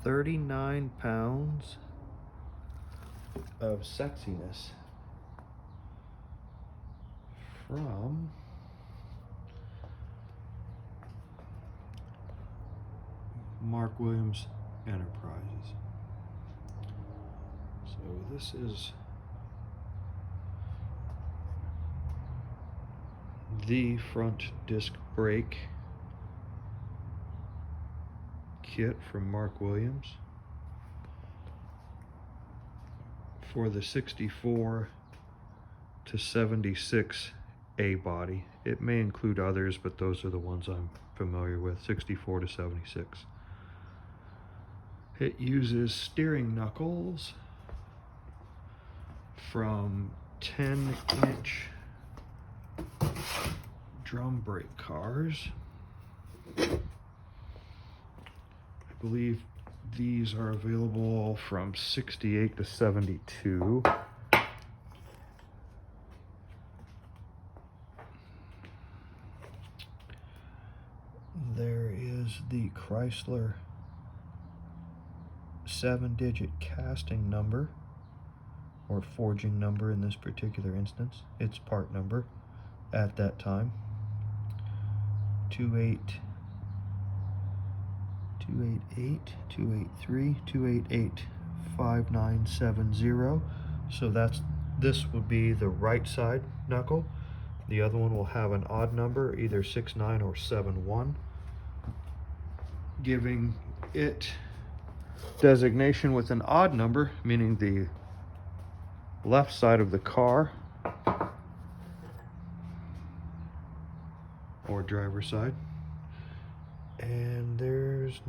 39 pounds of sexiness from Mark Williams Enterprises. So this is the front disc brake kit from Mark Williams for the 64 to 76 A body. It may include others, but those are the ones I'm familiar with, 64 to 76. It uses steering knuckles from 10-inch drum brake cars. I believe these are available from 68 to 72. There is the Chrysler 7-digit casting number, or forging number in this particular instance. Its part number at that time. 288-288-288-5970. So this would be the right side knuckle. The other one will have an odd number, either 69 or 71, giving it designation with an odd number, meaning the left side of the car or driver's side. And there's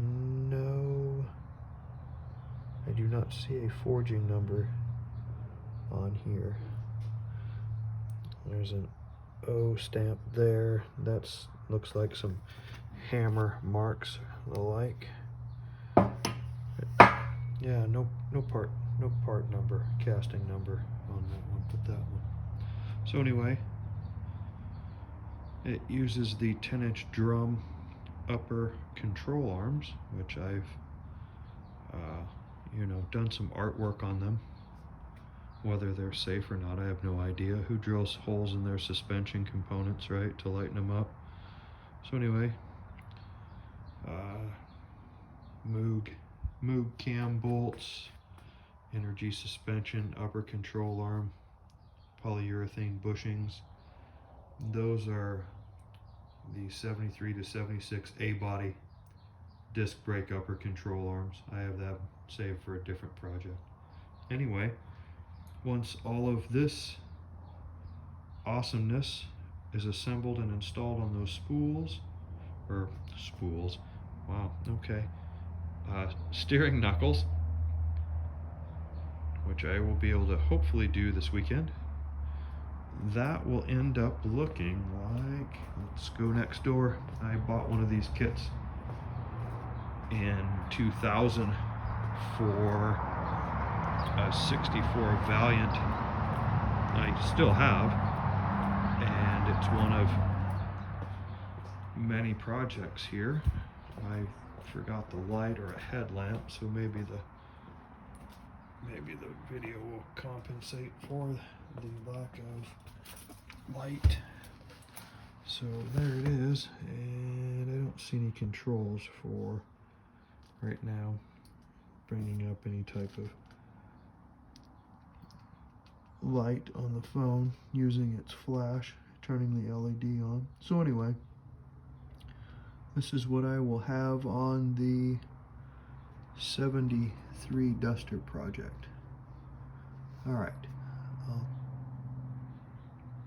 I do not see a forging number on here. There's an O stamp there. That's looks like some hammer marks and the like. Yeah, no part number, casting number on that one, but that one. So anyway, it uses the 10-inch drum upper control arms, which I've done some artwork on them. Whether they're safe or not, I have no idea. Who drills holes in their suspension components, right, to lighten them up? So anyway, Moog cam bolts, energy suspension, upper control arm, polyurethane bushings. Those are the 73 to 76 A body disc brake upper control arms. I have that saved for a different project. Anyway, once all of this awesomeness is assembled and installed on those steering knuckles, which I will be able to hopefully do this weekend, that will end up looking like, let's go next door. I bought one of these kits in 2000 for a 64 Valiant. I still have, and it's one of many projects here. I forgot the light or a headlamp, so maybe the video will compensate for the lack of light. So there it is, and I don't see any controls for right now bringing up any type of light on the phone using its flash, turning the LED on. So anyway, this is what I will have on the 73 Duster project. Alright, I'll